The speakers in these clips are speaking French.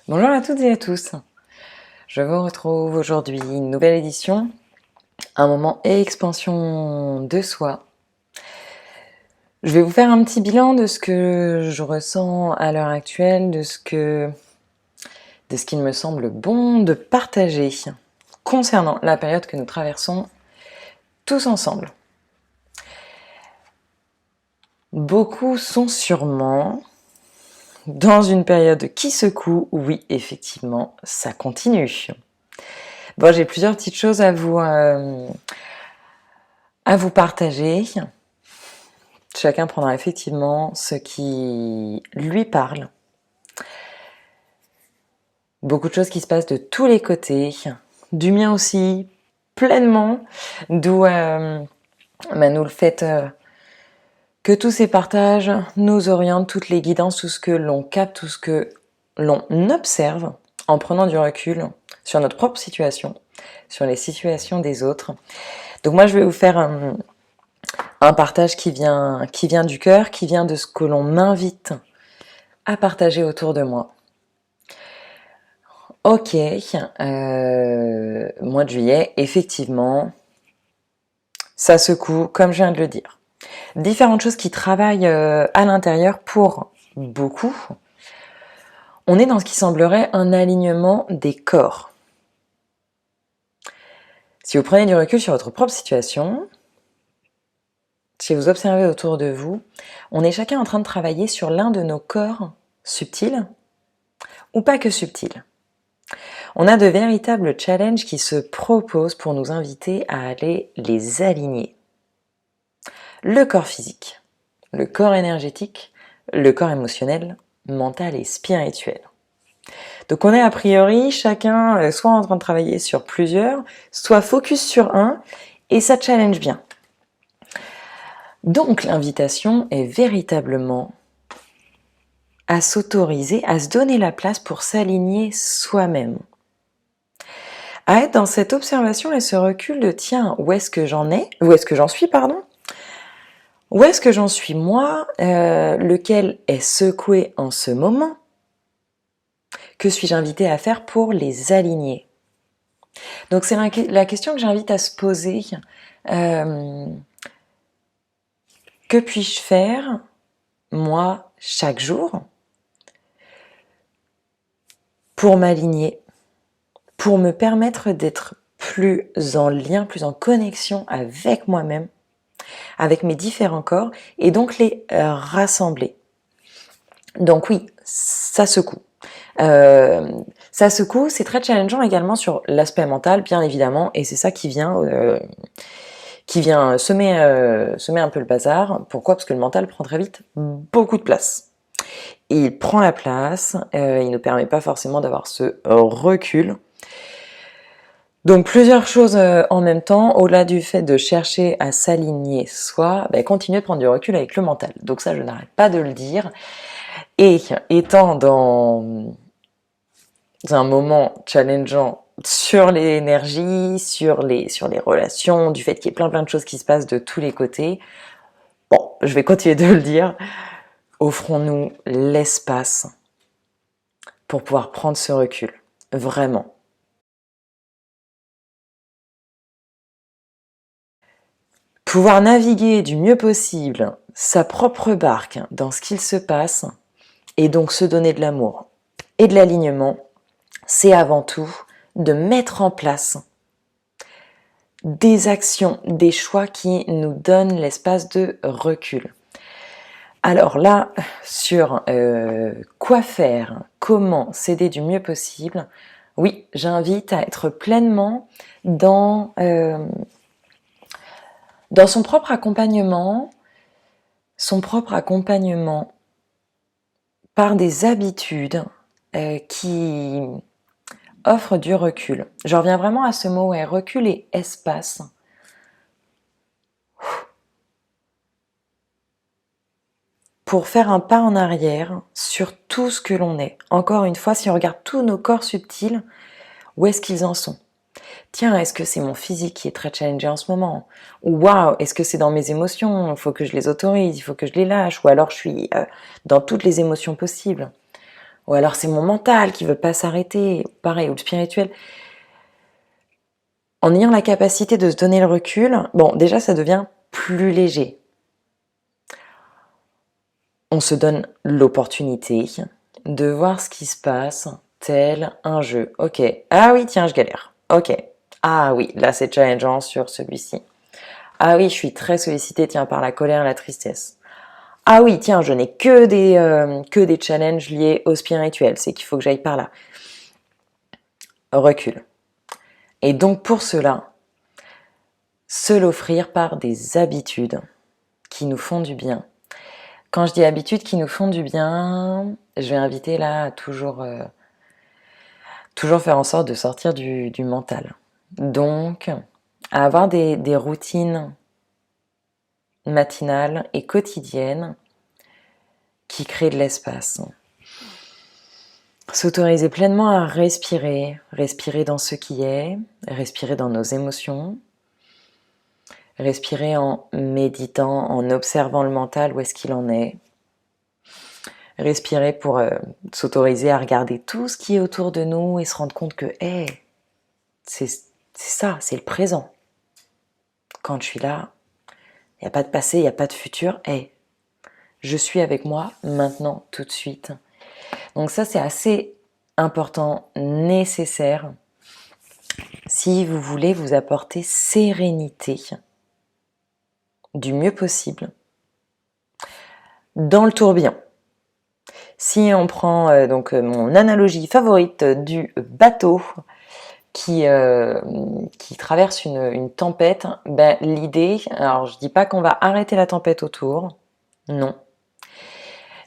Bonjour à toutes et à tous, je vous retrouve aujourd'hui, une nouvelle édition, un moment expansion de soi. Je vais vous faire un petit bilan de ce que je ressens à l'heure actuelle, de ce qu'il me semble bon de partager concernant la période que nous traversons tous ensemble. Beaucoup sont sûrement dans une période qui secoue, oui, effectivement, ça continue. Bon, j'ai plusieurs petites choses à vous partager. Chacun prendra effectivement ce qui lui parle. Beaucoup de choses qui se passent de tous les côtés, du mien aussi, pleinement, d'où nous le fait que tous ces partages nous orientent, toutes les guidances, tout ce que l'on capte, tout ce que l'on observe en prenant du recul sur notre propre situation, sur les situations des autres. Donc moi je vais vous faire un partage qui vient du cœur, qui vient de ce que l'on m'invite à partager autour de moi. Ok, mois de juillet, effectivement, ça secoue, comme je viens de le dire. Différentes choses qui travaillent à l'intérieur pour beaucoup. On est dans ce qui semblerait un alignement des corps. Si vous prenez du recul sur votre propre situation, si vous observez autour de vous, on est chacun en train de travailler sur l'un de nos corps subtils, ou pas que subtils. On a de véritables challenges qui se proposent pour nous inviter à aller les aligner. Le corps physique, le corps énergétique, le corps émotionnel, mental et spirituel. Donc on est a priori chacun soit en train de travailler sur plusieurs, soit focus sur un, et ça challenge bien. Donc l'invitation est véritablement à s'autoriser, à se donner la place pour s'aligner soi-même. À être dans cette observation et ce recul de tiens, où est-ce que j'en suis, pardon. Où est-ce que j'en suis moi, lequel est secoué en ce moment? Que suis-je invité à faire pour les aligner? Donc c'est la question que j'invite à se poser. Que puis-je faire, moi, chaque jour, pour m'aligner, pour me permettre d'être plus en lien, plus en connexion avec moi-même, avec mes différents corps, et donc les rassembler. Donc oui, ça secoue. Ça secoue, c'est très challengeant également sur l'aspect mental, bien évidemment, et c'est ça qui vient semer un peu le bazar. Pourquoi? Parce que le mental prend très vite beaucoup de place. Il prend la place, il ne permet pas forcément d'avoir ce recul. Donc plusieurs choses en même temps, au-delà du fait de chercher à s'aligner soi, continuer de prendre du recul avec le mental. Donc ça, je n'arrête pas de le dire. Et étant dans un moment challengeant sur l'énergie, sur les relations, du fait qu'il y ait plein de choses qui se passent de tous les côtés, bon, je vais continuer de le dire, offrons-nous l'espace pour pouvoir prendre ce recul, vraiment. Pouvoir naviguer du mieux possible sa propre barque dans ce qu'il se passe, et donc se donner de l'amour et de l'alignement, c'est avant tout de mettre en place des actions, des choix qui nous donnent l'espace de recul. Alors là, sur quoi faire, comment s'aider du mieux possible, oui, j'invite à être pleinement dans son propre accompagnement par des habitudes qui offrent du recul. Je reviens vraiment à ce mot, recul et espace. Pour faire un pas en arrière sur tout ce que l'on est. Encore une fois, si on regarde tous nos corps subtils, où est-ce qu'ils en sont? Tiens, est-ce que c'est mon physique qui est très challengé en ce moment? Ou waouh, est-ce que c'est dans mes émotions? Il faut que je les autorise, il faut que je les lâche. Ou alors je suis dans toutes les émotions possibles. Ou alors c'est mon mental qui veut pas s'arrêter, pareil, ou le spirituel. En ayant la capacité de se donner le recul, bon, déjà ça devient plus léger. On se donne l'opportunité de voir ce qui se passe tel un jeu. Ok, ah oui, tiens, je galère. Ok, ah oui, là c'est challengeant sur celui-ci. Ah oui, je suis très sollicitée, tiens, par la colère, la tristesse. Ah oui, tiens, je n'ai que des challenges liés au spirituel, c'est qu'il faut que j'aille par là. Recul. Et donc pour cela, se l'offrir par des habitudes qui nous font du bien. Quand je dis habitudes qui nous font du bien, je vais inviter là à toujours faire en sorte de sortir du mental. Donc, à avoir des routines matinales et quotidiennes qui créent de l'espace. S'autoriser pleinement à respirer, respirer dans ce qui est, respirer dans nos émotions, respirer en méditant, en observant le mental, où est-ce qu'il en est. Respirer pour s'autoriser à regarder tout ce qui est autour de nous et se rendre compte que, hey, c'est ça, c'est le présent. Quand je suis là, il n'y a pas de passé, il n'y a pas de futur. Hey, je suis avec moi maintenant, tout de suite. Donc ça, c'est assez important, nécessaire, si vous voulez vous apporter sérénité du mieux possible dans le tourbillon. Si on prend donc mon analogie favorite du bateau qui traverse une tempête, ben, l'idée, alors je dis pas qu'on va arrêter la tempête autour, non.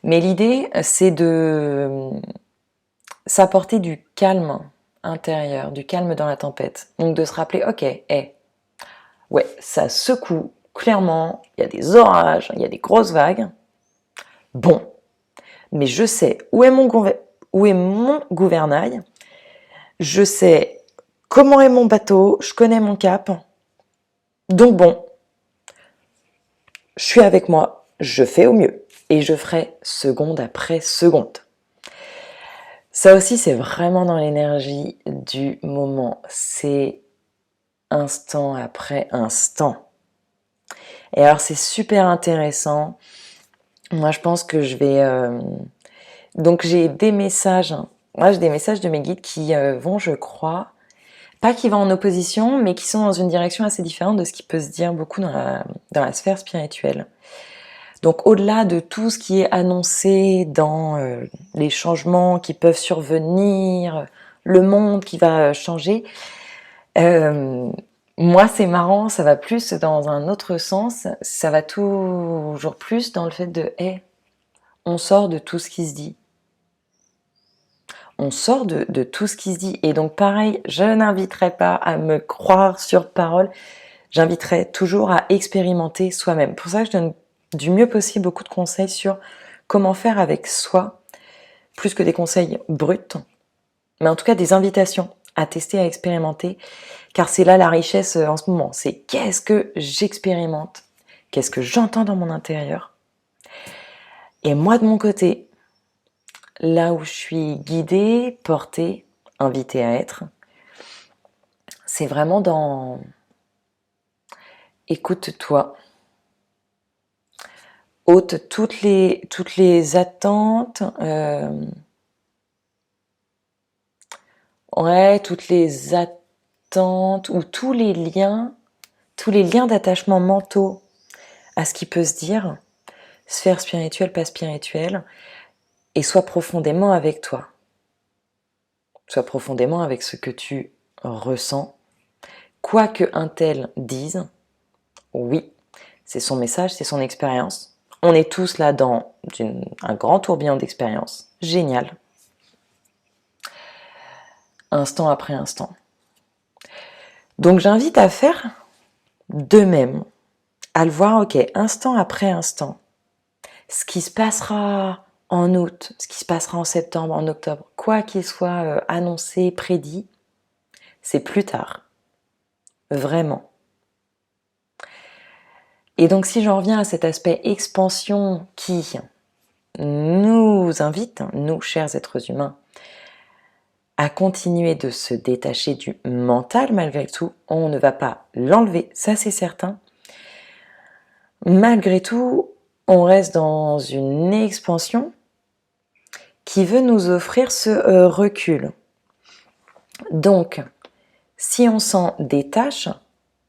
Mais l'idée, c'est de s'apporter du calme intérieur, du calme dans la tempête. Donc de se rappeler, ok, ouais, ça secoue, clairement, il y a des orages, il y a des grosses vagues. Bon, mais je sais où est mon gouvernail, je sais comment est mon bateau, je connais mon cap. Donc bon, je suis avec moi, je fais au mieux. Et je ferai seconde après seconde. Ça aussi, c'est vraiment dans l'énergie du moment. C'est instant après instant. Et alors, c'est super intéressant. Moi, je pense que je vais... Donc, j'ai des messages. Moi, j'ai des messages de mes guides qui vont, je crois, pas qui vont en opposition, mais qui sont dans une direction assez différente de ce qui peut se dire beaucoup dans la sphère spirituelle. Donc au-delà de tout ce qui est annoncé dans les changements qui peuvent survenir, le monde qui va changer, moi c'est marrant, ça va plus dans un autre sens, ça va toujours plus dans le fait de hey, on sort de tout ce qui se dit. On sort de tout ce qui se dit. Et donc pareil, je n'inviterai pas à me croire sur parole, j'inviterai toujours à expérimenter soi-même. Pour ça, je donne du mieux possible beaucoup de conseils sur comment faire avec soi, plus que des conseils bruts, mais en tout cas des invitations à tester, à expérimenter, car c'est là la richesse en ce moment. C'est qu'est-ce que j'expérimente, qu'est-ce que j'entends dans mon intérieur. Et moi de mon côté, là où je suis guidée, portée, invitée à être, c'est vraiment dans écoute-toi. Ôte toutes les attentes, toutes les attentes ou tous les liens d'attachement mentaux à ce qui peut se dire, sphère spirituelle, pas spirituelle, et sois profondément avec toi. Sois profondément avec ce que tu ressens. Quoi que un tel dise, oui, c'est son message, c'est son expérience. On est tous là dans un grand tourbillon d'expérience. Génial. Instant après instant. Donc j'invite à faire de même, à le voir, ok, instant après instant. Ce qui se passera en août, ce qui se passera en septembre, en octobre, quoi qu'il soit annoncé, prédit, c'est plus tard. Vraiment. Et donc si j'en reviens à cet aspect expansion qui nous invite, nous, chers êtres humains, à continuer de se détacher du mental malgré tout. On ne va pas l'enlever, ça c'est certain. Malgré tout, on reste dans une expansion qui veut nous offrir ce recul. Donc, si on s'en détache,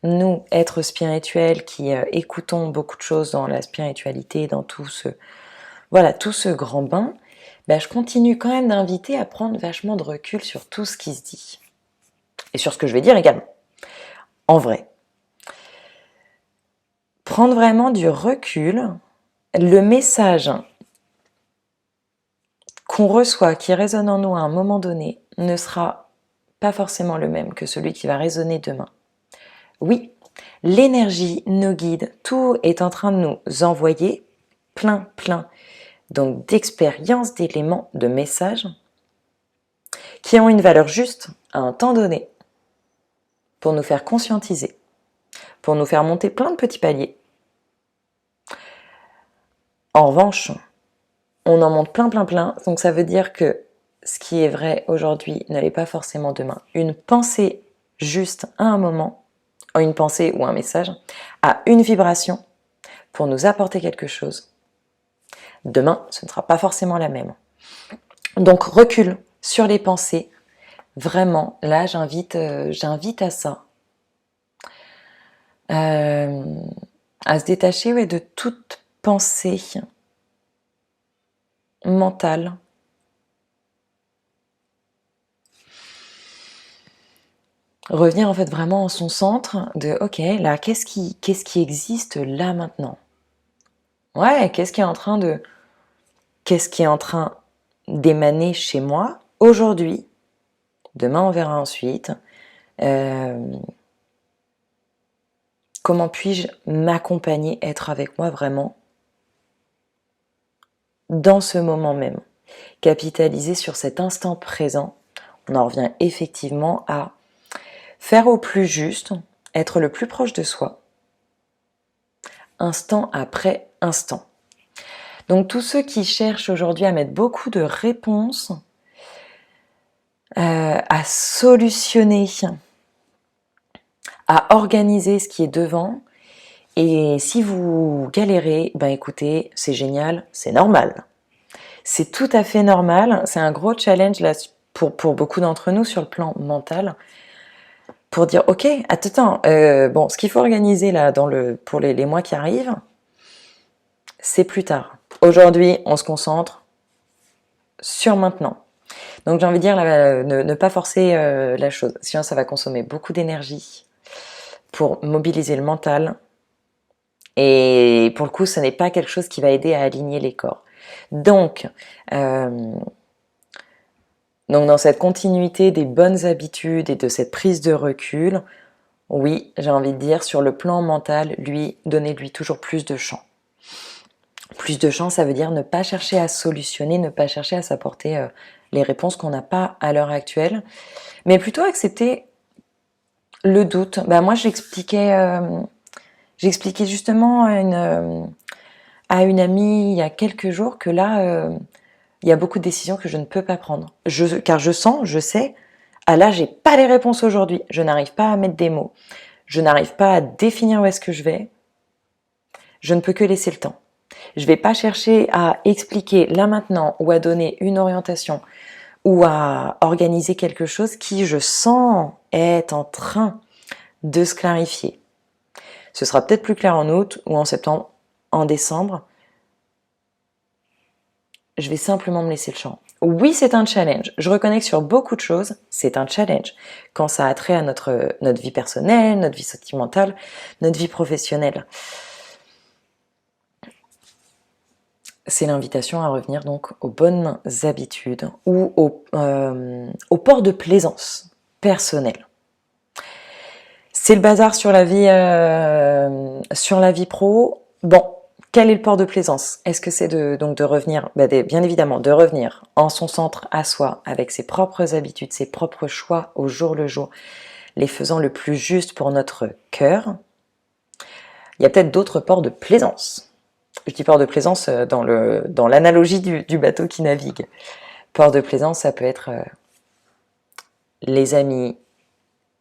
nous, êtres spirituels qui écoutons beaucoup de choses dans la spiritualité, dans tout ce grand bain, je continue quand même d'inviter à prendre vachement de recul sur tout ce qui se dit. Et sur ce que je vais dire également. En vrai. Prendre vraiment du recul, le message qu'on reçoit, qui résonne en nous à un moment donné, ne sera pas forcément le même que celui qui va résonner demain. Oui, l'énergie, nos guides, tout est en train de nous envoyer plein donc d'expériences, d'éléments, de messages qui ont une valeur juste à un temps donné pour nous faire conscientiser, pour nous faire monter plein de petits paliers. En revanche, on en monte plein, donc ça veut dire que ce qui est vrai aujourd'hui ne l'est pas forcément demain. Une pensée juste à un moment, une pensée ou un message, a une vibration pour nous apporter quelque chose. Demain, ce ne sera pas forcément la même. Donc recul sur les pensées, vraiment, là j'invite à ça. À se détacher de toute pensée mentale. Revenir en fait vraiment en son centre de ok, là, qu'est-ce qui existe là maintenant? Ouais, qu'est-ce qui est en train d'émaner chez moi aujourd'hui? Demain, on verra ensuite. Comment puis-je m'accompagner, être avec moi vraiment dans ce moment même? Capitaliser sur cet instant présent. On en revient effectivement à faire au plus juste, être le plus proche de soi, instant après instant. Donc tous ceux qui cherchent aujourd'hui à mettre beaucoup de réponses, à solutionner, à organiser ce qui est devant, et si vous galérez, écoutez, c'est génial, c'est normal. C'est tout à fait normal, c'est un gros challenge là, pour beaucoup d'entre nous sur le plan mental, pour dire ok, attends, bon, ce qu'il faut organiser là pour les mois qui arrivent, c'est plus tard. Aujourd'hui, on se concentre sur maintenant. Donc j'ai envie de dire, ne pas forcer la chose, sinon ça va consommer beaucoup d'énergie pour mobiliser le mental. Et pour le coup, ce n'est pas quelque chose qui va aider à aligner les corps. Donc dans cette continuité des bonnes habitudes et de cette prise de recul, oui, j'ai envie de dire, sur le plan mental, donnez-lui toujours plus de champ. Plus de champ, ça veut dire ne pas chercher à solutionner, ne pas chercher à s'apporter les réponses qu'on n'a pas à l'heure actuelle, mais plutôt accepter le doute. Moi, j'expliquais justement à une amie il y a quelques jours que là, il y a beaucoup de décisions que je ne peux pas prendre. Car je sais, là, j'ai pas les réponses aujourd'hui. Je n'arrive pas à mettre des mots. Je n'arrive pas à définir où est-ce que je vais. Je ne peux que laisser le temps. Je ne vais pas chercher à expliquer là maintenant ou à donner une orientation ou à organiser quelque chose qui, je sens, est en train de se clarifier. Ce sera peut-être plus clair en août ou en septembre, en décembre. Je vais simplement me laisser le champ. Oui, c'est un challenge. Je reconnais que sur beaucoup de choses, c'est un challenge. Quand ça a trait à notre vie personnelle, notre vie sentimentale, notre vie professionnelle. C'est l'invitation à revenir donc aux bonnes habitudes ou au port de plaisance personnelle. C'est le bazar sur la vie pro. Bon, quel est le port de plaisance? Est-ce que c'est de revenir, bien évidemment, de revenir en son centre à soi, avec ses propres habitudes, ses propres choix au jour le jour, les faisant le plus juste pour notre cœur? Il y a peut-être d'autres ports de plaisance. Je dis port de plaisance dans l'analogie du bateau qui navigue. Port de plaisance, ça peut être les amis,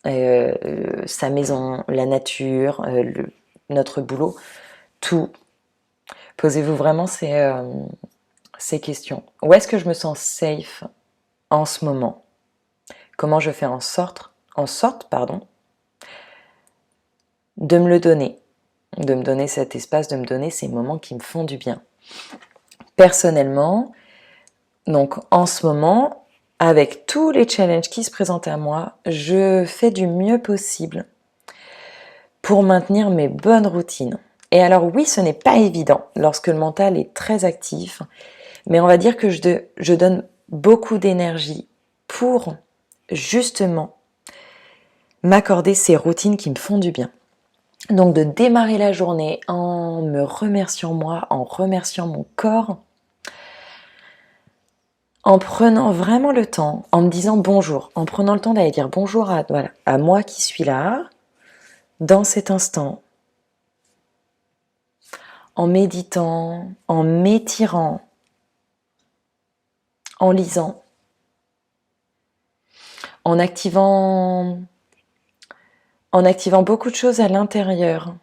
sa maison, la nature, notre boulot, tout. Posez-vous vraiment ces questions. Où est-ce que je me sens safe en ce moment? Comment je fais en sorte, de me le donner, de me donner cet espace, de me donner ces moments qui me font du bien. Personnellement, donc en ce moment, avec tous les challenges qui se présentent à moi, je fais du mieux possible pour maintenir mes bonnes routines. Et alors oui, ce n'est pas évident lorsque le mental est très actif, mais on va dire que je donne beaucoup d'énergie pour justement m'accorder ces routines qui me font du bien. Donc de démarrer la journée en me remerciant moi, en remerciant mon corps, en prenant vraiment le temps, en me disant bonjour, en prenant le temps d'aller dire bonjour à moi qui suis là, dans cet instant, en méditant, en m'étirant, en lisant, en activant beaucoup de choses à l'intérieur.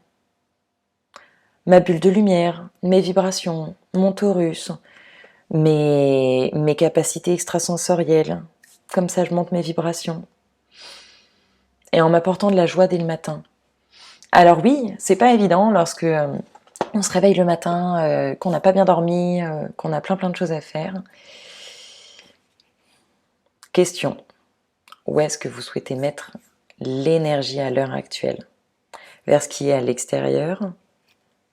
Ma bulle de lumière, mes vibrations, mon torus, mes capacités extrasensorielles. Comme ça, je monte mes vibrations. Et en m'apportant de la joie dès le matin. Alors oui, c'est pas évident lorsque on se réveille le matin, qu'on n'a pas bien dormi, qu'on a plein de choses à faire. Question. Où est-ce que vous souhaitez mettre l'énergie à l'heure actuelle? Vers ce qui est à l'extérieur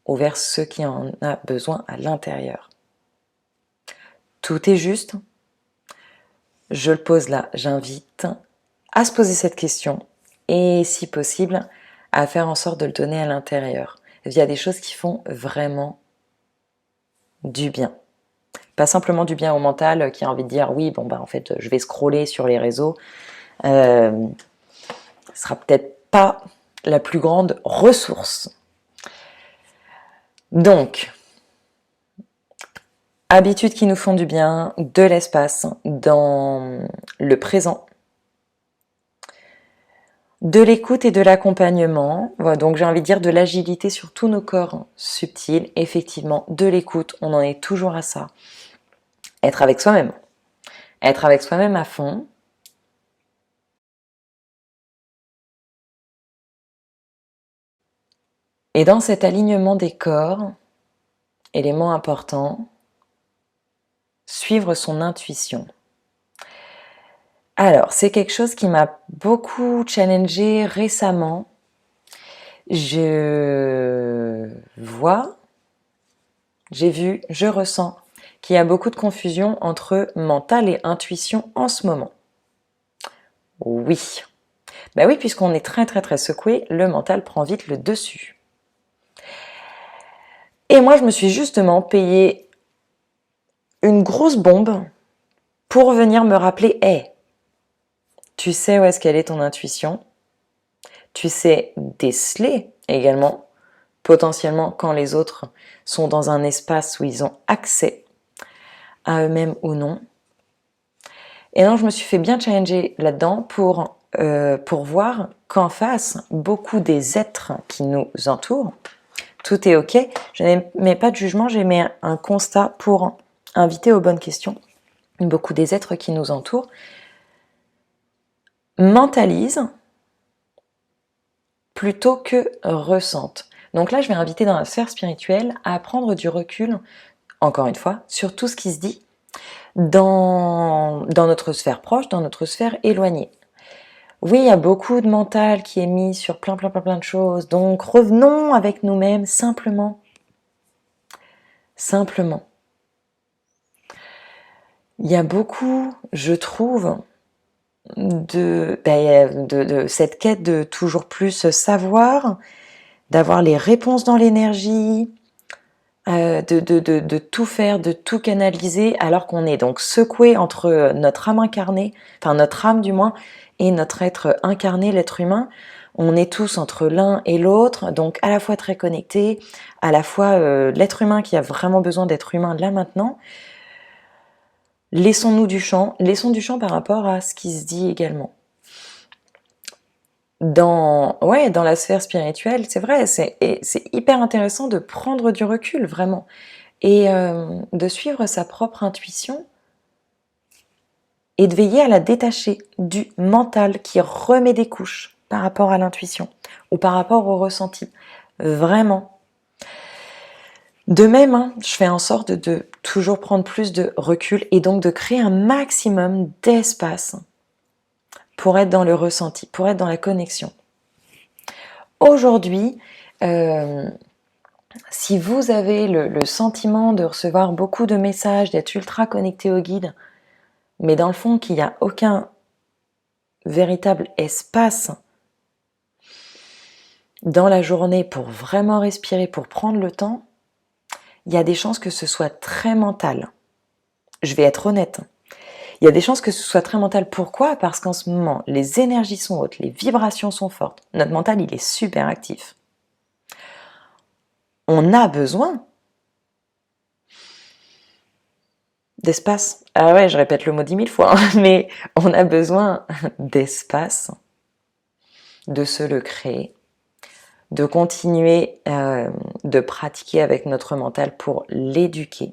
ou vers ce qui en a besoin à l'intérieur? Tout est juste. Je le pose là. J'invite à se poser cette question et, si possible, à faire en sorte de le donner à l'intérieur via des choses qui font vraiment du bien. Pas simplement du bien au mental qui a envie de dire oui, bon bah en fait je vais scroller sur les réseaux. Ce sera peut-être pas la plus grande ressource. Donc, habitudes qui nous font du bien, de l'espace dans le présent, de l'écoute et de l'accompagnement. Voilà, donc j'ai envie de dire de l'agilité sur tous nos corps subtils. Effectivement, de l'écoute, on en est toujours à ça. Être avec soi-même. Être avec soi-même à fond. Et dans cet alignement des corps, élément important, suivre son intuition. Alors, c'est quelque chose qui m'a beaucoup challengée récemment. Je vois, j'ai vu, je ressens qu'il y a beaucoup de confusion entre mental et intuition en ce moment. Oui. Ben oui, puisqu'on est très secoué, le mental prend vite le dessus. Et moi, je me suis justement payé une grosse bombe pour venir me rappeler, hey, tu sais où est-ce qu'elle est ton intuition? Tu sais déceler également, potentiellement quand les autres sont dans un espace où ils ont accès à eux-mêmes ou non. Et non, je me suis fait bien challenger là-dedans pour voir qu'en face, beaucoup des êtres qui nous entourent, tout est ok. Je n'émets pas de jugement, j'émets un constat pour inviter aux bonnes questions. Beaucoup des êtres qui nous entourent mentalisent plutôt que ressentent. Donc là, je vais inviter dans la sphère spirituelle à prendre du recul, encore une fois, sur tout ce qui se dit dans notre sphère proche, dans notre sphère éloignée. Oui, il y a beaucoup de mental qui est mis sur plein de choses, donc revenons avec nous-mêmes simplement. Simplement. Il y a beaucoup, je trouve, de cette quête de toujours plus savoir, d'avoir les réponses dans l'énergie, de tout faire, de tout canaliser, alors qu'on est donc secoué entre notre âme incarnée, enfin notre âme du moins, et notre être incarné, l'être humain, On est tous entre l'un et l'autre, donc à la fois très connectés, à la fois l'être humain qui a vraiment besoin d'être humain là maintenant. Laissons du champ par rapport à ce qui se dit également. Dans la sphère spirituelle, c'est vrai, c'est hyper intéressant de prendre du recul, vraiment, et de suivre sa propre intuition, et de veiller à la détacher du mental qui remet des couches par rapport à l'intuition, ou par rapport au ressenti, vraiment. De même, hein, je fais en sorte de toujours prendre plus de recul, et donc de créer un maximum d'espace pour être dans le ressenti, pour être dans la connexion. Aujourd'hui, si vous avez le sentiment de recevoir beaucoup de messages, d'être ultra connecté au guide, mais dans le fond qu'il n'y a aucun véritable espace dans la journée pour vraiment respirer, pour prendre le temps, il y a des chances que ce soit très mental. Je vais être honnête. Il y a des chances que ce soit très mental. Pourquoi? Parce qu'en ce moment, les énergies sont hautes, les vibrations sont fortes. Notre mental, il est super actif. On a besoin d'espace. Ah ouais, je répète le mot 10 000 fois, hein, mais on a besoin d'espace, de se le créer, de continuer de pratiquer avec notre mental pour l'éduquer.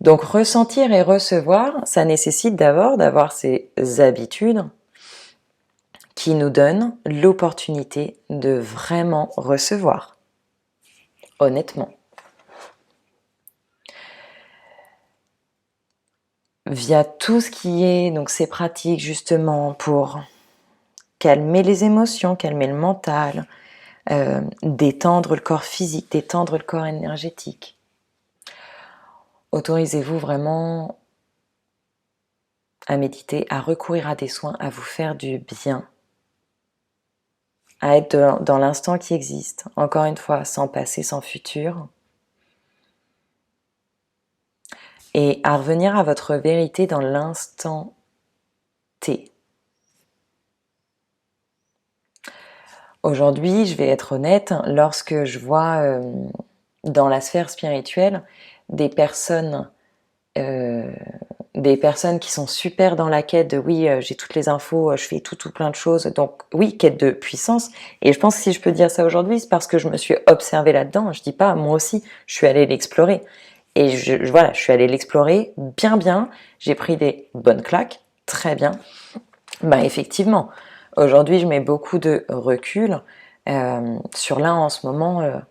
Donc ressentir et recevoir, ça nécessite d'abord d'avoir ces habitudes qui nous donnent l'opportunité de vraiment recevoir, honnêtement. Via tout ce qui est donc ces pratiques justement pour calmer les émotions, calmer le mental, détendre le corps physique, détendre le corps énergétique. Autorisez-vous vraiment à méditer, à recourir à des soins, à vous faire du bien, à être dans l'instant qui existe, encore une fois, sans passé, sans futur, et à revenir à votre vérité dans l'instant T. Aujourd'hui, je vais être honnête, lorsque je vois dans la sphère spirituelle des personnes qui sont super dans la quête de oui, j'ai toutes les infos, je fais tout plein de choses, donc oui, quête de puissance. Et je pense que si je peux dire ça aujourd'hui, c'est parce que je me suis observée là-dedans. Je dis pas, moi aussi, je suis allée l'explorer. Et voilà, je suis allée l'explorer bien, j'ai pris des bonnes claques, très bien. Bah effectivement, aujourd'hui je mets beaucoup de recul sur là en ce moment,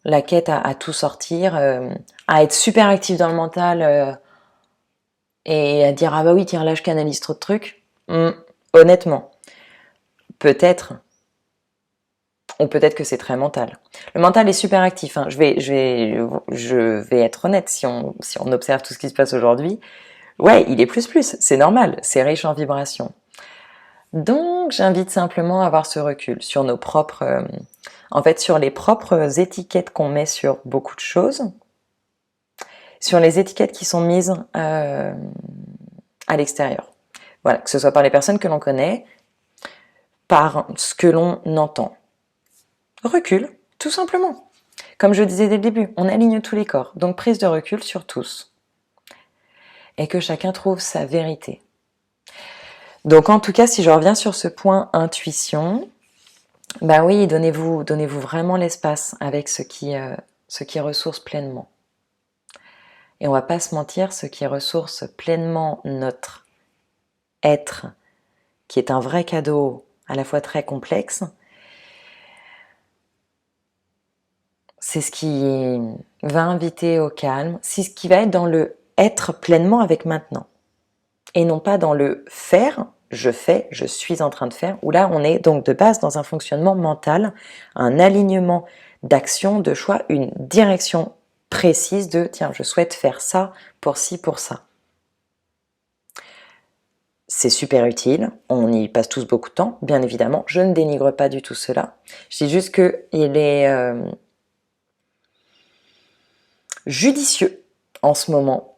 la quête à tout sortir, à être super actif dans le mental, et à dire ah bah oui tiens là je canalise trop de trucs. Honnêtement, peut-être, ou peut-être que c'est très mental. Le mental est super actif, hein. Je vais être honnête, si on observe tout ce qui se passe aujourd'hui, ouais, il est plus, c'est normal, c'est riche en vibrations. Donc j'invite simplement à avoir ce recul sur nos propres, en fait sur les propres étiquettes qu'on met sur beaucoup de choses, sur les étiquettes qui sont mises à l'extérieur. Voilà, que ce soit par les personnes que l'on connaît, par ce que l'on entend. Recul, tout simplement. Comme je disais dès le début, on aligne tous les corps, donc prise de recul sur tous. Et que chacun trouve sa vérité. Donc en tout cas, si je reviens sur ce point intuition, bah oui, donnez-vous vraiment l'espace avec ce qui ressource pleinement. Et on va pas se mentir, ce qui ressource pleinement notre être, qui est un vrai cadeau à la fois très complexe, c'est ce qui va inviter au calme, c'est ce qui va être dans le être pleinement avec maintenant. Et non pas dans le faire, je fais, je suis en train de faire, où là on est donc de base dans un fonctionnement mental, un alignement d'action, de choix, une direction précise de tiens, je souhaite faire ça pour ci, pour ça. C'est super utile, on y passe tous beaucoup de temps, bien évidemment, je ne dénigre pas du tout cela. Je dis juste qu'il est judicieux en ce moment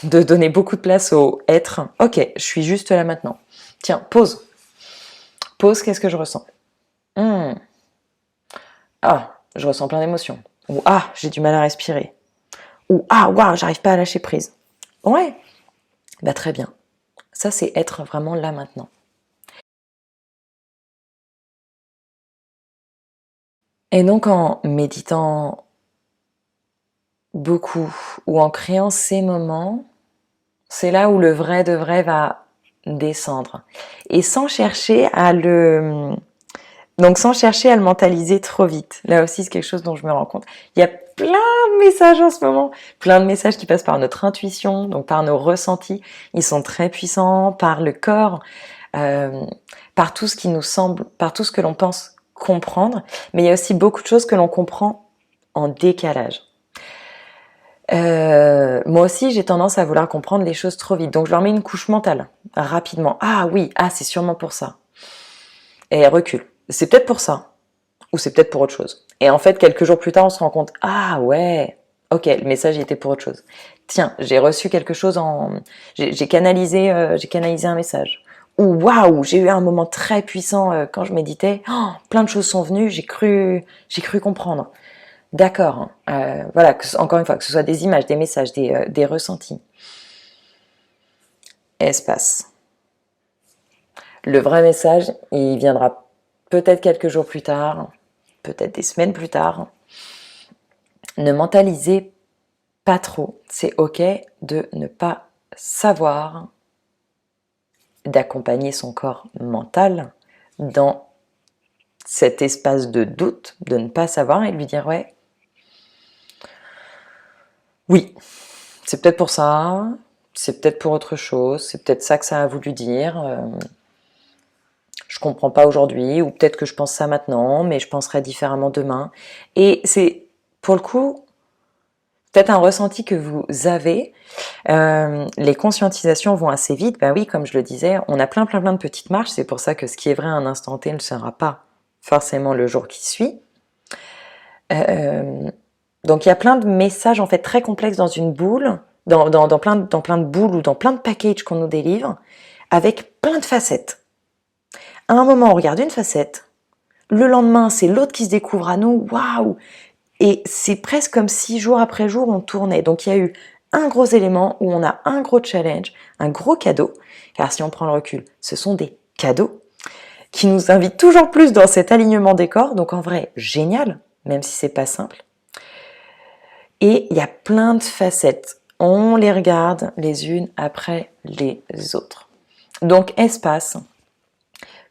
de donner beaucoup de place au être. Ok, je suis juste là maintenant. Tiens, pause. Pause, qu'est-ce que je ressens? Ah, je ressens plein d'émotions. Ou ah, j'ai du mal à respirer. Ou ah, waouh, j'arrive pas à lâcher prise. Ouais, bah très bien. Ça, c'est être vraiment là maintenant. Et donc en méditant beaucoup ou en créant ces moments, c'est là où le vrai de vrai va descendre. Et sans chercher à le... Donc sans chercher à le mentaliser trop vite. Là aussi, c'est quelque chose dont je me rends compte. Il y a plein de messages en ce moment, plein de messages qui passent par notre intuition, donc par nos ressentis. Ils sont très puissants, par le corps, euh, par tout ce qui nous semble, par tout ce que l'on pense comprendre. Mais il y a aussi beaucoup de choses que l'on comprend en décalage. Moi aussi, j'ai tendance à vouloir comprendre les choses trop vite. Donc, je leur mets une couche mentale, rapidement. Ah oui, ah c'est sûrement pour ça. Et elle recule. C'est peut-être pour ça, ou c'est peut-être pour autre chose. Et en fait, quelques jours plus tard, on se rend compte, ah ouais, ok, le message était pour autre chose. Tiens, j'ai reçu quelque chose en... J'ai canalisé un message. Ou waouh, j'ai eu un moment très puissant quand je méditais. Oh, plein de choses sont venues, j'ai cru comprendre. D'accord. Voilà, encore une fois, que ce soit des images, des messages, des ressentis. Espace. Le vrai message, il viendra peut-être quelques jours plus tard, peut-être des semaines plus tard. Ne mentalisez pas trop. C'est ok de ne pas savoir, d'accompagner son corps mental dans cet espace de doute, de ne pas savoir et de lui dire ouais, oui, c'est peut-être pour ça, c'est peut-être pour autre chose, c'est peut-être ça que ça a voulu dire. Je comprends pas aujourd'hui, ou peut-être que je pense ça maintenant, mais je penserai différemment demain. Et c'est, pour le coup, peut-être un ressenti que vous avez. Les conscientisations vont assez vite. Ben oui, comme je le disais, on a plein de petites marches. C'est pour ça que ce qui est vrai à un instant T ne sera pas forcément le jour qui suit. Donc il y a plein de messages en fait très complexes dans une boule, dans plein de boules ou dans plein de packages qu'on nous délivre, avec plein de facettes. À un moment, on regarde une facette. Le lendemain, c'est l'autre qui se découvre à nous. Waouh! Et c'est presque comme si jour après jour, on tournait. Donc il y a eu un gros élément où on a un gros challenge, un gros cadeau. Car si on prend le recul, ce sont des cadeaux qui nous invitent toujours plus dans cet alignement des corps. Donc en vrai, génial, même si c'est pas simple. Et il y a plein de facettes. On les regarde les unes après les autres. Donc espace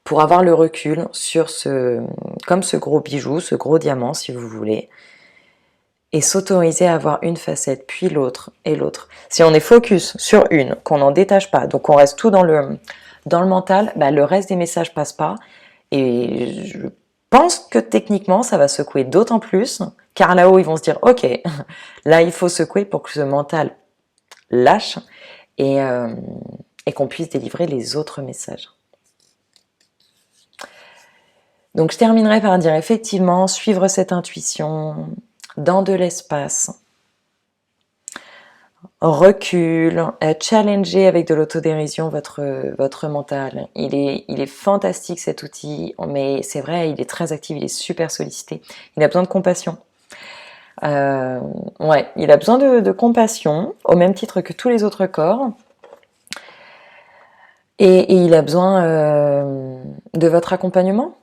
pour avoir le recul sur comme ce gros bijou, ce gros diamant si vous voulez, et s'autoriser à avoir une facette, puis l'autre et l'autre. Si on est focus sur une, qu'on n'en détache pas, donc on reste tout dans le mental, bah, le reste des messages passe pas. Et je pense que techniquement, ça va secouer d'autant plus, car là-haut, ils vont se dire, ok, là, il faut secouer pour que ce mental lâche et qu'on puisse délivrer les autres messages. Donc, je terminerai par dire effectivement, suivre cette intuition dans de l'espace, recul, challenger avec de l'autodérision votre mental. Il est fantastique cet outil, mais c'est vrai, il est très actif, il est super sollicité. Il a besoin de compassion. Ouais, il a besoin de compassion, au même titre que tous les autres corps. Et il a besoin de votre accompagnement,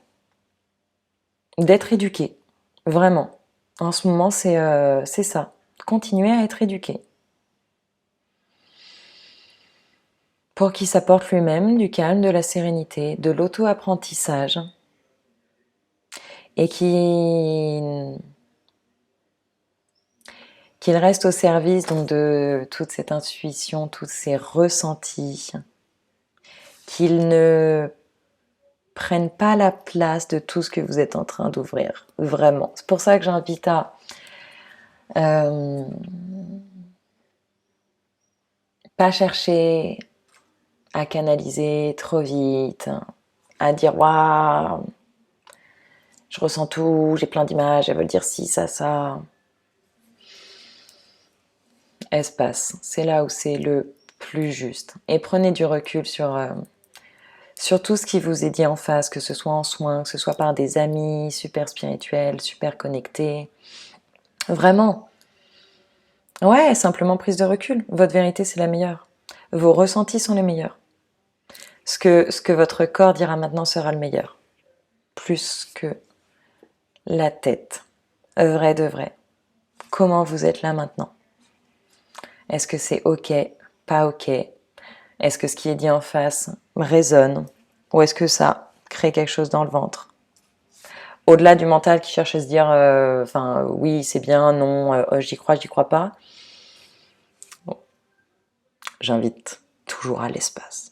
d'être éduqué, vraiment. En ce moment, c'est ça. Continuer à être éduqué. Pour qu'il s'apporte lui-même du calme, de la sérénité, de l'auto-apprentissage. Et qu'il reste au service donc, de toute cette intuition, tous ces ressentis. Qu'il ne prenne pas la place de tout ce que vous êtes en train d'ouvrir. Vraiment. C'est pour ça que j'invite à pas chercher à canaliser trop vite, à dire waouh, je ressens tout, j'ai plein d'images, elles veulent dire ci, ça, ça. espace, c'est là où c'est le plus juste. Et prenez du recul sur tout ce qui vous est dit en face, que ce soit en soins, que ce soit par des amis super spirituels, super connectés. Vraiment. Ouais, simplement prise de recul. Votre vérité, c'est la meilleure. Vos ressentis sont les meilleurs. Ce que votre corps dira maintenant sera le meilleur. Plus que la tête. Vrai de vrai. Comment vous êtes là maintenant? Est-ce que c'est ok? Pas ok? Est-ce que ce qui est dit en face résonne? Ou est-ce que ça crée quelque chose dans le ventre? Au-delà du mental qui cherche à se dire oui, c'est bien, non, j'y crois pas. Bon, j'invite toujours à l'espace.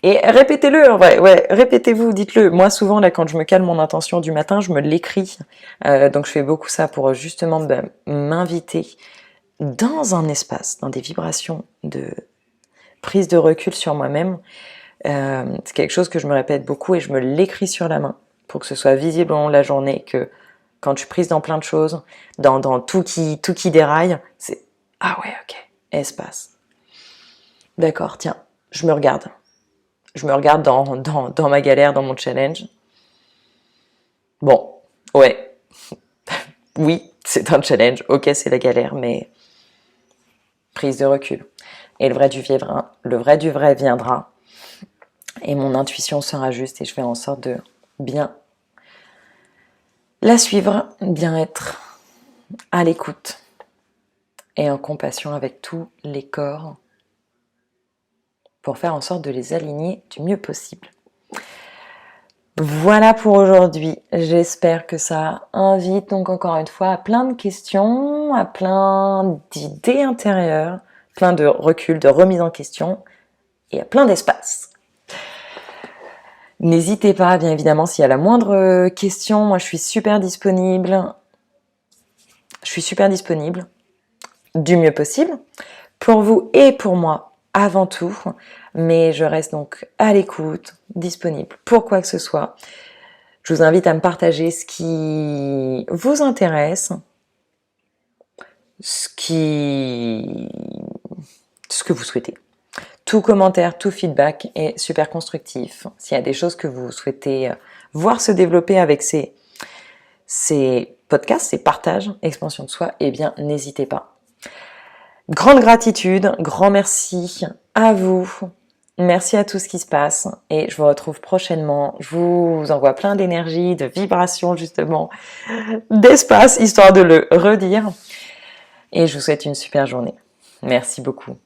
Et répétez-le en vrai, ouais, répétez-vous, dites-le. Moi, souvent, là, quand je me cale mon intention du matin, je me l'écris. Donc, je fais beaucoup ça pour justement m'inviter dans un espace, dans des vibrations de prise de recul sur moi-même. C'est quelque chose que je me répète beaucoup et je me l'écris sur la main pour que ce soit visible au long de la journée, que quand je suis prise dans plein de choses, dans tout qui déraille, c'est « Ah ouais, ok, espace. D'accord, tiens, je me regarde. Je me regarde dans ma galère, dans mon challenge. Bon, ouais, oui, c'est un challenge, ok, c'est la galère, mais prise de recul. Et le vrai du vrai viendra. Et mon intuition sera juste et je fais en sorte de bien la suivre, bien être à l'écoute et en compassion avec tous les corps pour faire en sorte de les aligner du mieux possible. Voilà pour aujourd'hui. J'espère que ça invite donc encore une fois à plein de questions, à plein d'idées intérieures, plein de recul, de remise en question et à plein d'espace. N'hésitez pas, bien évidemment, s'il y a la moindre question, moi je suis super disponible. Je suis super disponible du mieux possible pour vous et pour moi avant tout, mais je reste donc à l'écoute, disponible pour quoi que ce soit. Je vous invite à me partager ce qui vous intéresse, ce que vous souhaitez. Tout commentaire, tout feedback est super constructif. S'il y a des choses que vous souhaitez voir se développer avec ces podcasts, ces partages, expansion de soi, eh bien, n'hésitez pas. Grande gratitude, grand merci à vous. Merci à tout ce qui se passe et je vous retrouve prochainement. Je vous envoie plein d'énergie, de vibrations justement, d'espace, histoire de le redire. Et je vous souhaite une super journée. Merci beaucoup.